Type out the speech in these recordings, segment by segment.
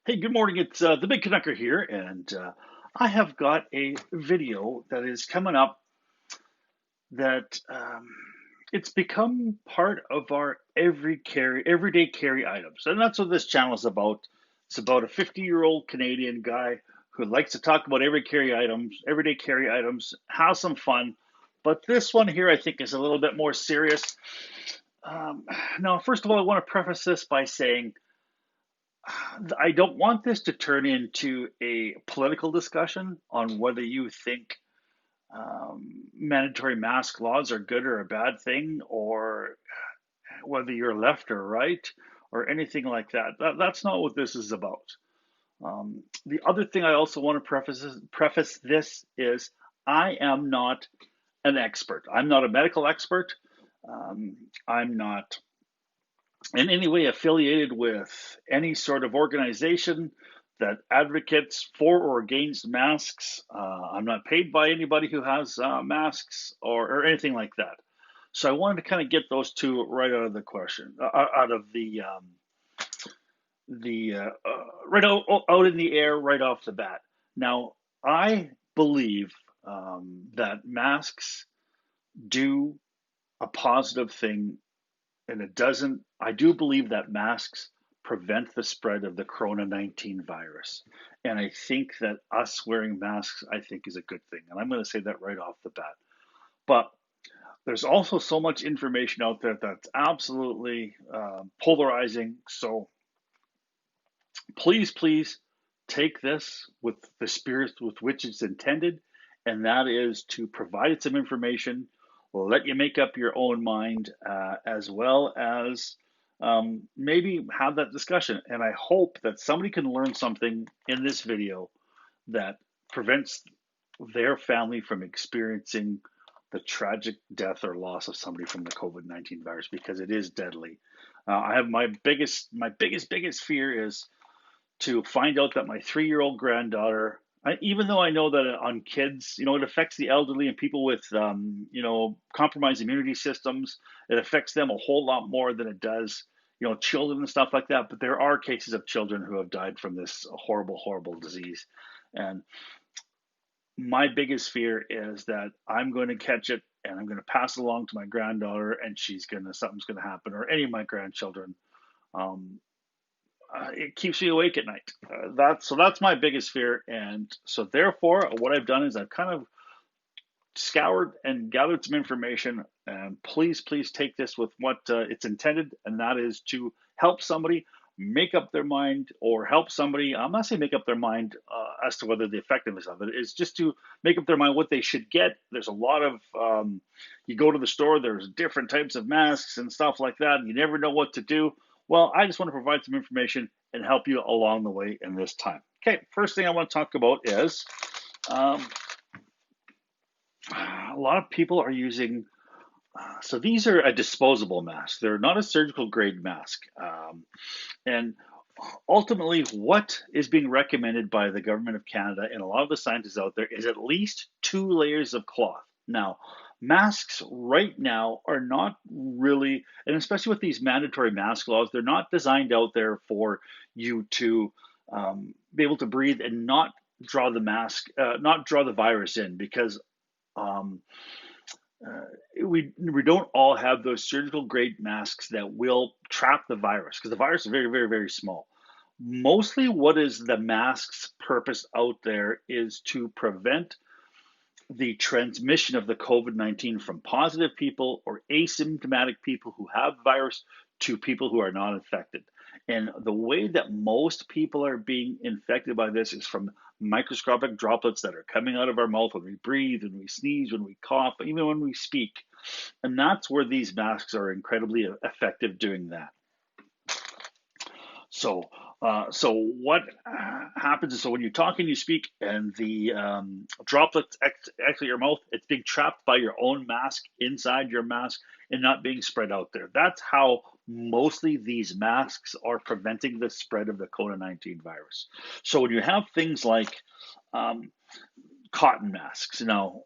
Hey, good morning. It's the Big Canucker here, and I have got a video that is coming up that it's become part of our everyday carry items, and that's what this channel is about. It's about a 50-year-old Canadian guy who likes to talk about everyday carry items, have some fun. But this one here, I think, is a little bit more serious. Um, Now, first of all, I want to preface this by saying I don't want this to turn into a political discussion on whether you think mandatory mask laws are good or a bad thing, or whether you're left or right, or anything like that. That's not what this is about. The other thing I also want to preface this is I am not an expert. I'm not a medical expert. I'm not in any way affiliated with any sort of organization that advocates for or against masks. I'm not paid by anybody who has masks or anything like that. So I wanted to kind of get those two right out of the question, out of the right out in the air right off the bat. Now, I believe that masks do a positive thing, and it doesn't. I do believe that masks prevent the spread of the Corona 19 virus. And I think that us wearing masks, I think, is a good thing. And I'm going to say that right off the bat. But there's also so much information out there that's absolutely polarizing. So please take this with the spirit with which it's intended, and that is to provide some information, let you make up your own mind, as well as maybe have that discussion. And I hope that somebody can learn something in this video that prevents their family from experiencing the tragic death or loss of somebody from the COVID-19 virus, because it is deadly. I have my biggest fear is to find out that my 3-year-old granddaughter, even though I know that on kids, it affects the elderly and people with, compromised immunity systems. It affects them a whole lot more than it does, children and stuff like that. But there are cases of children who have died from this horrible, horrible disease. And my biggest fear is that I'm going to catch it and I'm going to pass it along to my granddaughter, and something's going to happen, or any of my grandchildren. Um, it keeps me awake at night. That's my biggest fear, and so therefore, what I've done is I've kind of scoured and gathered some information. And please take this with what it's intended, and that is to help somebody make up their mind, or help somebody. I'm not saying make up their mind as to whether the effectiveness of it is, just to make up their mind what they should get. There's a lot of you go to the store, there's different types of masks and stuff like that, and you never know what to do. Well, I just want to provide some information and help you along the way in this time. Okay, first thing I want to talk about is um, a lot of people are using. So these are a disposable mask. They're not a surgical grade mask. And ultimately, what is being recommended by the government of Canada and a lot of the scientists out there is at least 2 layers of cloth. Now, masks right now are not really, and especially with these mandatory mask laws, they're not designed out there for you to be able to breathe and not draw the virus in, because um, uh, we don't all have those surgical grade masks that will trap the virus, because the virus is very, very, very small. Mostly what is the mask's purpose out there is to prevent the transmission of the COVID-19 from positive people or asymptomatic people who have virus to people who are not infected. And the way that most people are being infected by this is from microscopic droplets that are coming out of our mouth when we breathe, when we sneeze, when we cough, even when we speak. And that's where these masks are incredibly effective doing that. So what happens is, so when you talk and you speak, and the droplets exit your mouth, it's being trapped by your own mask inside your mask and not being spread out there. That's how mostly these masks are preventing the spread of the COVID-19 virus. So when you have things like um, cotton masks, now,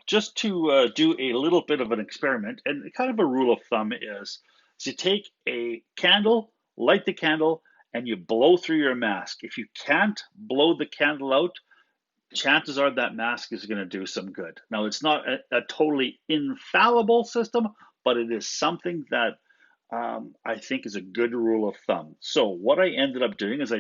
just to do a little bit of an experiment, and kind of a rule of thumb is you take a candle, light the candle, and you blow through your mask. If you can't blow the candle out, chances are that mask is going to do some good. Now, it's not a totally infallible system, but it is something that I think is a good rule of thumb. So what I ended up doing is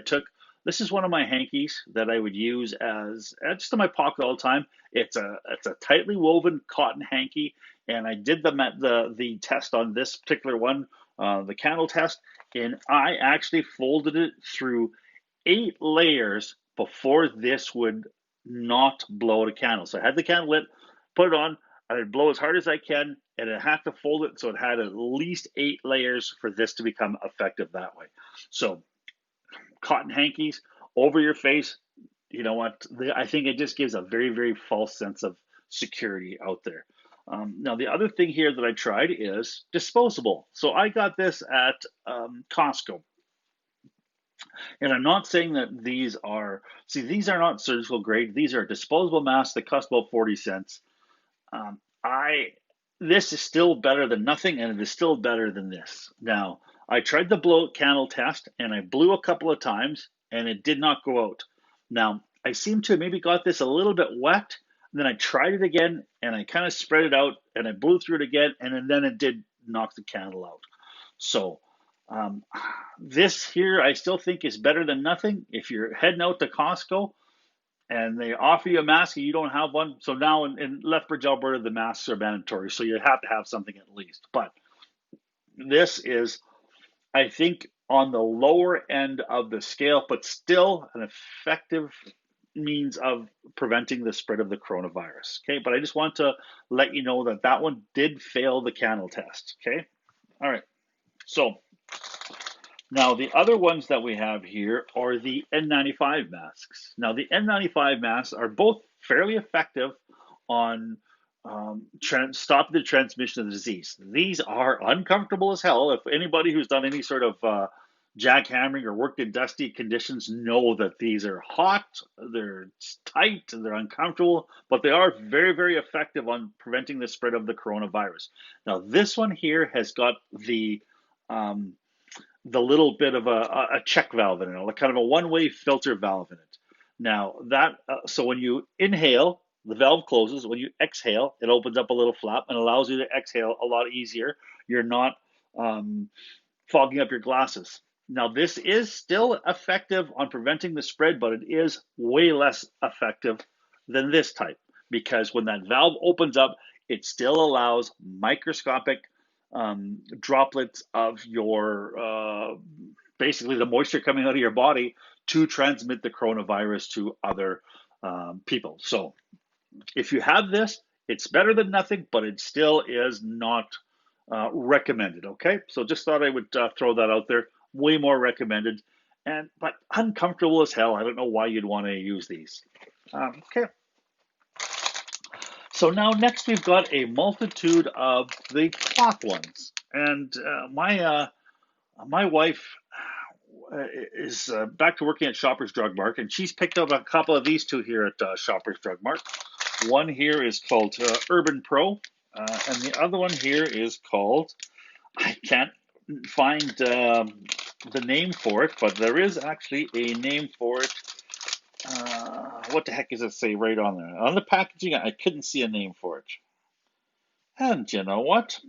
this is one of my hankies that I would use as just in my pocket all the time. It's a tightly woven cotton hanky, and I did the test on this particular one, the candle test, and I actually folded it through 8 layers before this would not blow out a candle. So I had the candle lit, put it on, I'd blow as hard as I can, and I had to fold it so it had at least 8 layers for this to become effective that way. So cotton hankies over your face, you know what? I think it just gives a very, very false sense of security out there. Now, the other thing here that I tried is disposable. So I got this at Costco. And I'm not saying that these are not surgical grade. These are disposable masks that cost about 40 cents. I This is still better than nothing, and it is still better than this. Now, I tried the blow candle test, and I blew a couple of times, and it did not go out. Now, I seem to have maybe got this a little bit wet. And then I tried it again, and I kind of spread it out, and I blew through it again, and then it did knock the candle out. So um, this here, I still think is better than nothing. If you're heading out to Costco and they offer you a mask and you don't have one, so now in Lethbridge, Alberta, the masks are mandatory, so you have to have something at least. But this is, I think, on the lower end of the scale, but still an effective means of preventing the spread of the coronavirus. Okay, but I just want to let you know that that one did fail the candle test. Okay, all right. So now the other ones that we have here are the N95 masks. Now the N95 masks are both fairly effective on stopping the transmission of the disease. These are uncomfortable as hell. If anybody who's done any sort of jackhammering or worked in dusty conditions know that these are hot, they're tight, they're uncomfortable, but they are very, very effective on preventing the spread of the coronavirus. Now, this one here has got um, the little bit of a check valve in it, like kind of a one-way filter valve in it. Now so when you inhale, the valve closes. When you exhale, it opens up a little flap and allows you to exhale a lot easier. You're not fogging up your glasses. Now, this is still effective on preventing the spread, but it is way less effective than this type because when that valve opens up, it still allows microscopic droplets of your basically the moisture coming out of your body to transmit the coronavirus to other people. So if you have this, it's better than nothing, but it still is not recommended. Okay, so just thought I would throw that out there. Way more recommended, but uncomfortable as hell. I don't know why you'd want to use these. Okay. So now next we've got a multitude of the cloth ones, and my wife is back to working at Shoppers Drug Mart, and she's picked up a couple of these two here at Shoppers Drug Mart. One here is called Urban Pro, and the other one here is called, I can't find the name for it, but there is actually a name for it. What the heck does it say right on there? On the packaging, I couldn't see a name for it. And you know what?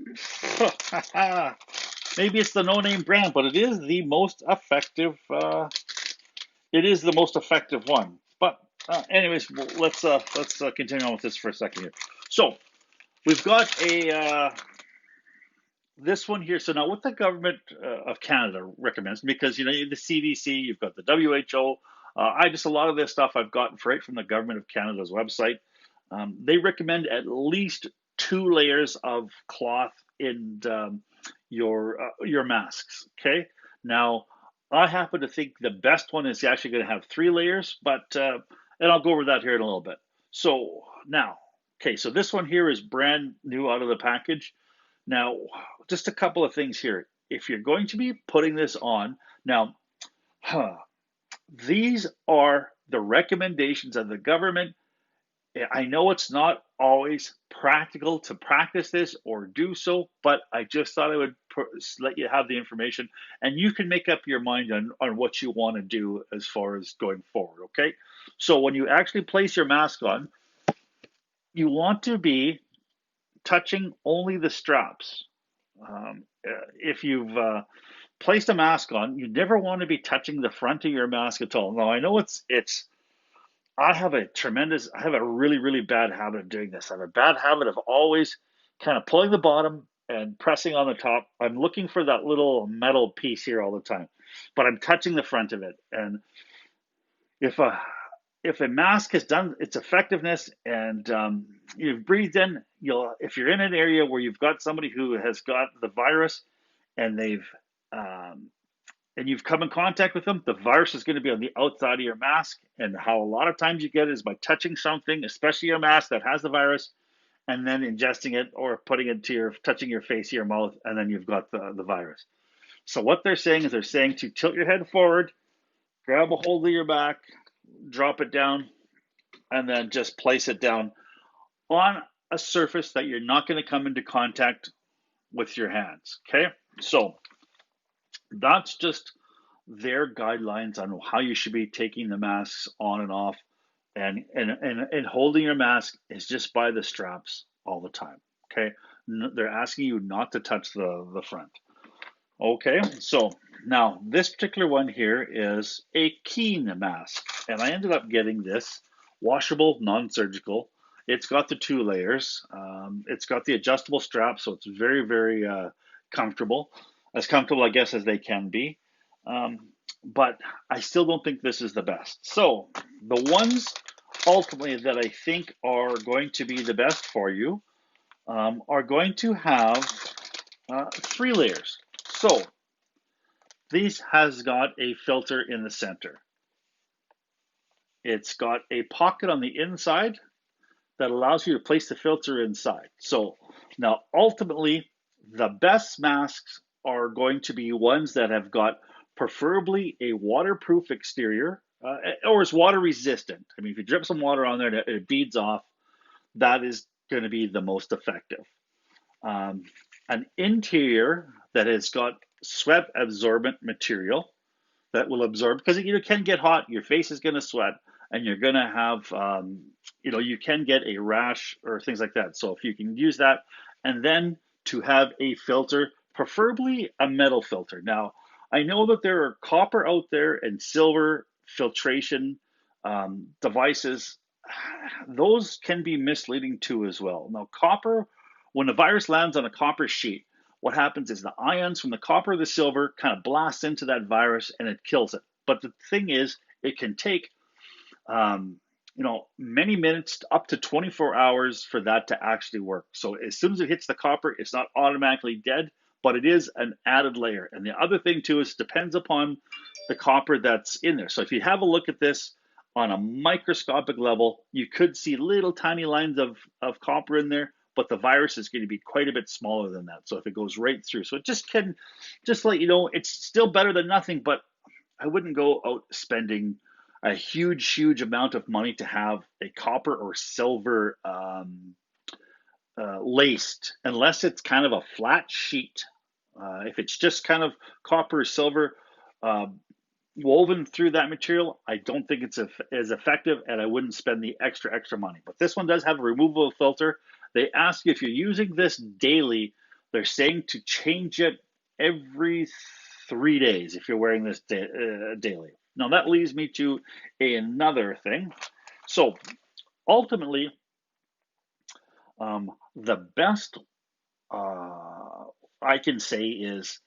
Maybe it's the no-name brand, but it is the most effective. It is the most effective one. But anyways, let's continue on with this for a second here. So we've got this one here. So now what the government of Canada recommends, because you know the CDC, you've got the WHO. A lot of this stuff I've gotten right from the government of Canada's website. They recommend at least 2 layers of cloth in your masks. Okay. Now I happen to think the best one is actually going to have 3 layers, but and I'll go over that here in a little bit. So now, okay, so this one here is brand new out of the package. Now, just a couple of things here. If you're going to be putting this on, now, these are the recommendations of the government. I know it's not always practical to practice this or do so, but I just thought I would let you have the information and you can make up your mind on what you want to do as far as going forward, okay? So when you actually place your mask on, you want to be touching only the straps. If you've placed a mask on, you never want to be touching the front of your mask at all. Now I know it's I have a really, really bad habit of doing this. I have a bad habit of always kind of pulling the bottom and pressing on the top. I'm looking for that little metal piece here all the time, but I'm touching the front of it. And if a if a mask has done its effectiveness and you've breathed in, if you're in an area where you've got somebody who has got the virus and um, you've come in contact with them, the virus is going to be on the outside of your mask. And how a lot of times you get it is by touching something, especially your mask that has the virus, and then ingesting it or putting it to touching your face, your mouth, and then you've got the virus. So what they're saying is they're saying to tilt your head forward, grab a hold of your back, drop it down, and then just place it down on a surface that you're not going to come into contact with your hands. Okay, so that's just their guidelines on how you should be taking the masks on and off, and holding your mask is just by the straps all the time. Okay, they're asking you not to touch the front. Okay, so now this particular one here is a Keen mask, and I ended up getting this washable, non-surgical. It's got the 2 layers. It's got the adjustable strap, so it's very, very comfortable, as comfortable, I guess, as they can be. But I still don't think this is the best. So the ones ultimately that I think are going to be the best for you are going to have 3 layers. So these has got a filter in the center. It's got a pocket on the inside that allows you to place the filter inside. So now ultimately, the best masks are going to be ones that have got preferably a waterproof exterior or is water resistant. I mean, if you drip some water on there and it beads off, that is going to be the most effective. Um, an interior that has got sweat absorbent material that will absorb, because it can get hot, your face is going to sweat, and you're going to have you can get a rash or things like that. So if you can use that, and then to have a filter, preferably a metal filter. Now I know that there are copper out there and silver filtration devices. Those can be misleading too as well. Now copper, when the virus lands on a copper sheet, what happens is the ions from the copper or the silver kind of blast into that virus and it kills it. But the thing is, it can take many minutes up to 24 hours for that to actually work. So as soon as it hits the copper, it's not automatically dead, but it is an added layer. And the other thing too is depends upon the copper that's in there. So if you have a look at this on a microscopic level, you could see little tiny lines of copper in there, but the virus is going to be quite a bit smaller than that. So if it goes right through, so it just let you know, it's still better than nothing, but I wouldn't go out spending a huge, huge amount of money to have a copper or silver laced, unless it's kind of a flat sheet. If it's just kind of copper or silver uh, woven through that material, I don't think it's as effective, and I wouldn't spend the extra money. But this one does have a removable filter. They ask you if you're using this daily. They're saying to change it every 3 days if you're wearing this daily. Now that leads me to another thing. So ultimately, the best I can say is,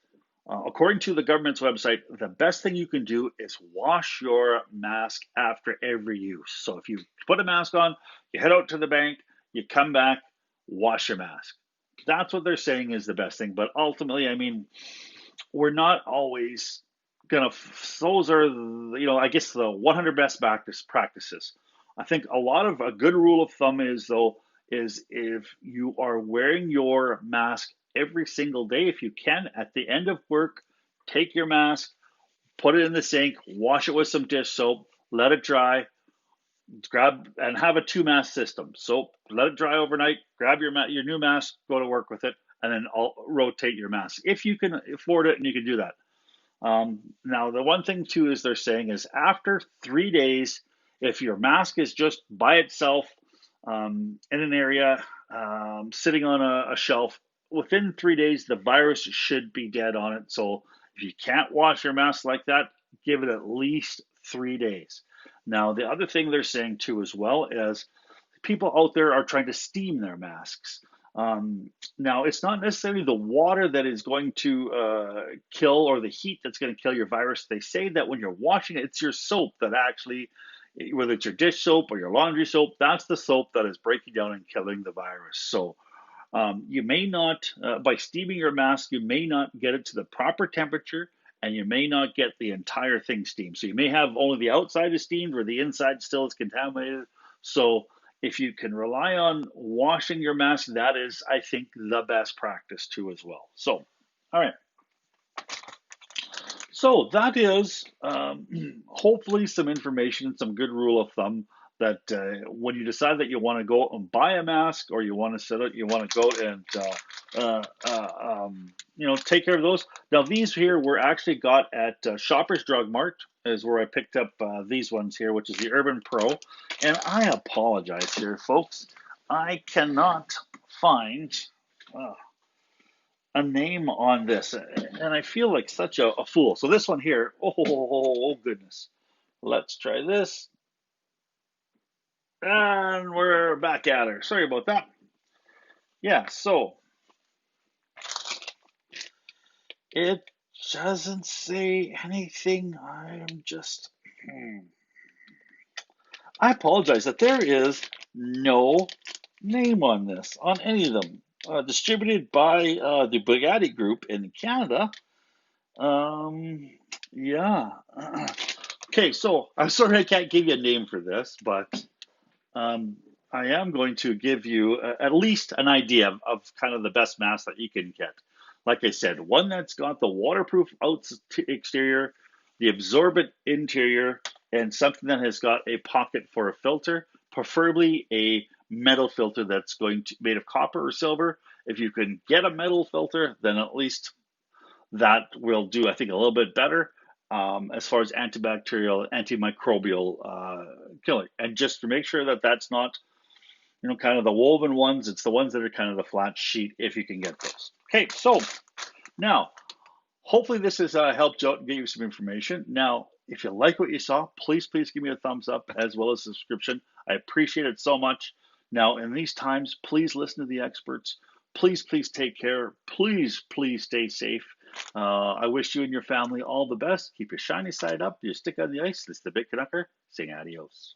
according to the government's website, the best thing you can do is wash your mask after every use. So if you put a mask on, you head out to the bank, you come back, wash your mask. That's what they're saying is the best thing. But ultimately, I mean, we're not always gonna. Those are, I guess, the 100 best practices. I think a good rule of thumb is though is if you are wearing your mask every single day, if you can, at the end of work, take your mask, put it in the sink, wash it with some dish soap, let it dry, grab and have a 2 mask system. Soap, let it dry overnight, grab your new mask, go to work with it, and then rotate your mask if you can afford it and you can do that. Now, the one thing too is they're saying is after 3 days, if your mask is just by itself in an area, sitting on a shelf, within 3 days, the virus should be dead on it. So if you can't wash your mask like that, give it at least 3 days. Now, the other thing they're saying too, as well, is people out there are trying to steam their masks. Now, it's not necessarily the water that is going to kill or the heat that's going to kill your virus. They say that when you're washing it, it's your soap that actually, whether it's your dish soap or your laundry soap, that's the soap that is breaking down and killing the virus. So you may not, by steaming your mask, you may not get it to the proper temperature and you may not get the entire thing steamed. So you may have only the outside is steamed where the inside still is contaminated. So if you can rely on washing your mask, that is, I think, the best practice too as well. So, all right. So that is hopefully some information, some good rule of thumb that when you decide that you want to go and buy a mask or you want to set it, you want to go and take care of those. Now these here were actually got at Shoppers Drug Mart is where I picked up these ones here, which is the Urban Pro. And I apologize here, folks. I cannot find a name on this, and I feel like such a fool. So this one here, oh goodness. Let's try this. And we're back at her. Sorry about that. Yeah, so it doesn't say anything. I'm just. I apologize that there is no name on this, on any of them. Distributed by the Bugatti Group in Canada. Yeah. Okay, so I'm sorry I can't give you a name for this, but I am going to give you at least an idea of kind of the best mask that you can get. Like I said, one that's got the waterproof exterior, the absorbent interior, and something that has got a pocket for a filter, preferably a metal filter that's going to made of copper or silver. If you can get a metal filter, then at least that will do, I think, a little bit better as far as antibacterial, antimicrobial killing. And just to make sure that that's not, kind of the woven ones, it's the ones that are kind of the flat sheet if you can get those. Okay, so now, hopefully this has helped you out and get you some information. Now, if you like what you saw, please give me a thumbs up as well as a subscription. I appreciate it so much. Now, in these times, please listen to the experts. Please take care. Please stay safe. I wish you and your family all the best. Keep your shiny side up, your stick on the ice. This is the Big Canucker saying adios.